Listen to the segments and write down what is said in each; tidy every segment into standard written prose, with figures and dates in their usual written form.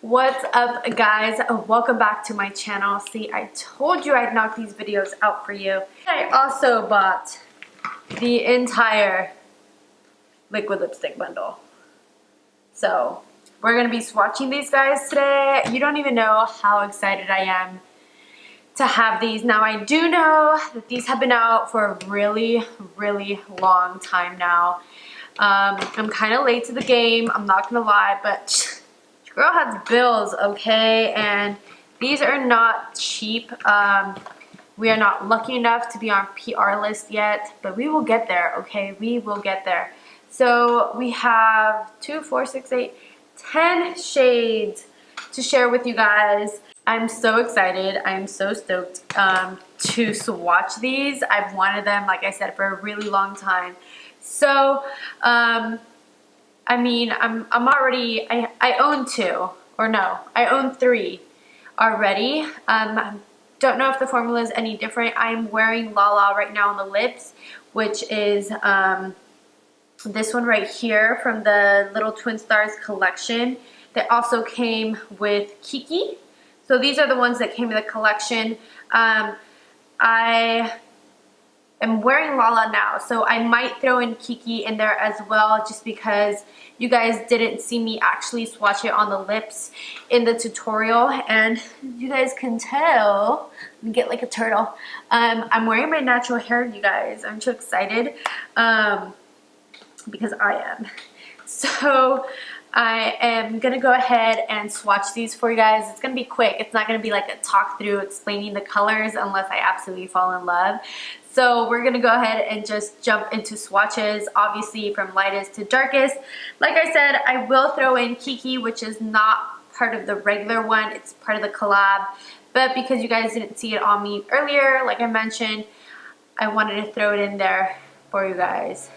What's up, guys? Welcome back to my channel. See, I told you I'd knock these videos out for you. I also bought the entire liquid lipstick bundle. So we're gonna be swatching these guys today. You don't even know how excited I am to have these. Now, I do know that these have been out for a really long time now. I'm kind of late to the game, I'm not gonna lie, but girl has bills, okay? And these are not cheap. We are not lucky enough to be on PR list yet, but we will get there, okay? We will get there. So we have 2, 4, 6, 8, 10 shades to share with you guys. I'm so excited. I'm so stoked to swatch these. I've wanted them, like I said, for a really long time. So, I mean, I'm already, I own 2, or no, I own 3 already. Don't know if the formula is any different. I'm wearing Lala right now on the lips, which is this one right here from the Little Twin Stars collection. They also came with Kiki. So these are the ones that came in the collection. I am wearing Lala now, so I might throw in Kiki in there as well, just because you guys didn't see me actually swatch it on the lips in the tutorial. And you guys can tell, let me get like a turtle, I'm wearing my natural hair, you guys. I'm too excited because I am. So I am gonna go ahead and swatch these for you guys. It's gonna be quick. It's not gonna be like a talk through explaining the colors unless I absolutely fall in love. So we're gonna go ahead and just jump into swatches, obviously from lightest to darkest. Like I said, I will throw in Kiki, which is not part of the regular one. It's part of the collab. But because you guys didn't see it on me earlier, like I mentioned, I wanted to throw it in there for you guys.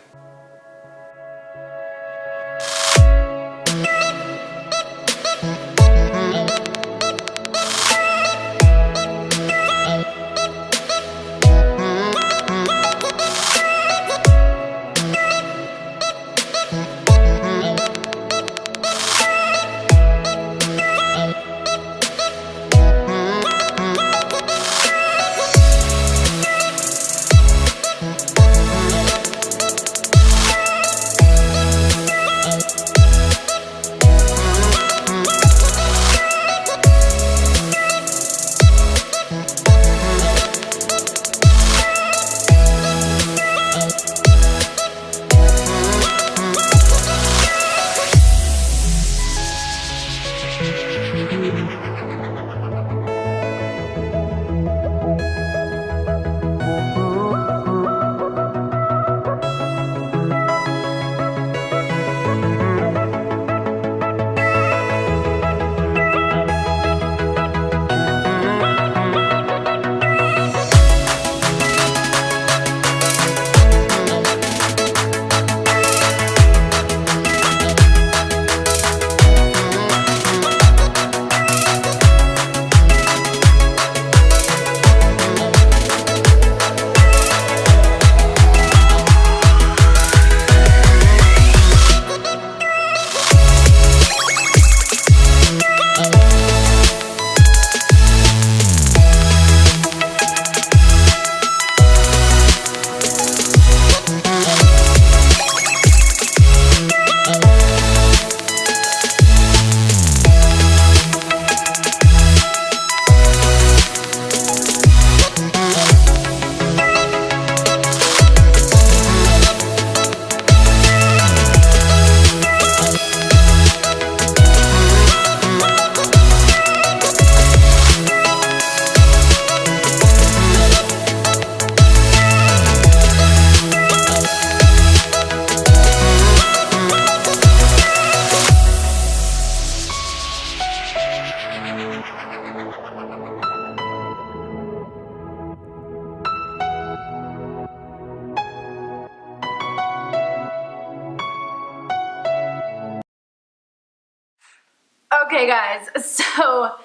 Okay guys, so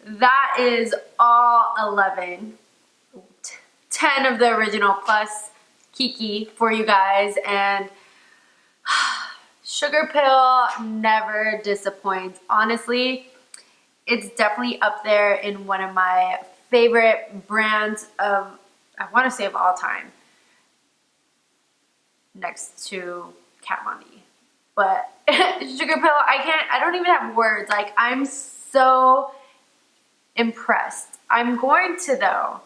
that is all 11, 10 of the original plus Kiki for you guys, and SUGARPILL never disappoints. Honestly, it's definitely up there in one of my favorite brands of, I want to say of all time, next to Kat Von D. But SUGARPILL, I don't even have words. Like, I'm so impressed. I'm going to, though,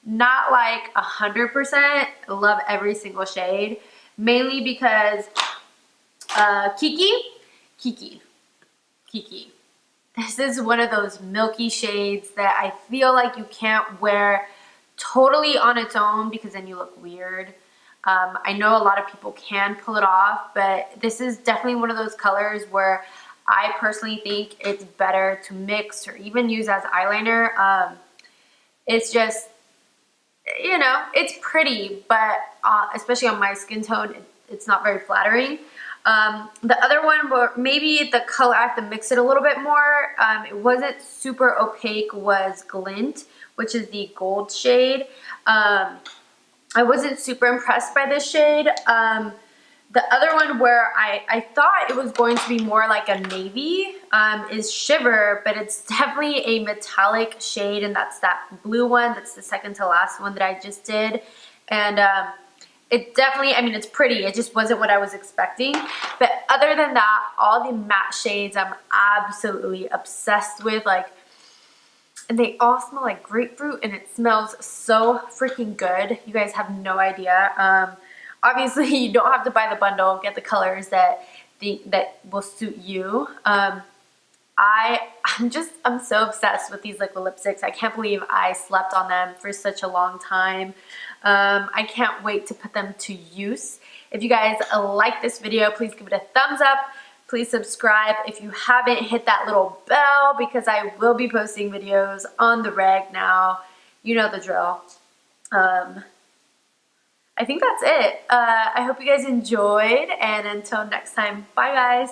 not like 100% love every single shade, mainly because Kiki. This is one of those milky shades that I feel like you can't wear totally on its own because then you look weird. I know a lot of people can pull it off, but this is definitely one of those colors where I personally think it's better to mix or even use as eyeliner. It's just, you know, it's pretty, but especially on my skin tone, it's not very flattering. The other one, where maybe the color, I have to mix it a little bit more. It wasn't super opaque, was Glint, which is the gold shade. I wasn't super impressed by this shade. The other one where I thought it was going to be more like a navy is Shiver, but it's definitely a metallic shade, and that's that blue one. That's the second to last one that I just did. And it definitely, I mean, it's pretty. It just wasn't what I was expecting. But other than that, all the matte shades I'm absolutely obsessed with. Like, and they all smell like grapefruit, and it smells so freaking good. You guys have no idea. Obviously, you don't have to buy the bundle. Get the colors that will suit you. I'm so obsessed with these liquid lipsticks. I can't believe I slept on them for such a long time. I can't wait to put them to use. If you guys like this video, please give it a thumbs up. Please subscribe if you haven't. Hit that little bell because I will be posting videos on the reg now. You know the drill. I think that's it. I hope you guys enjoyed, and until next time, bye guys.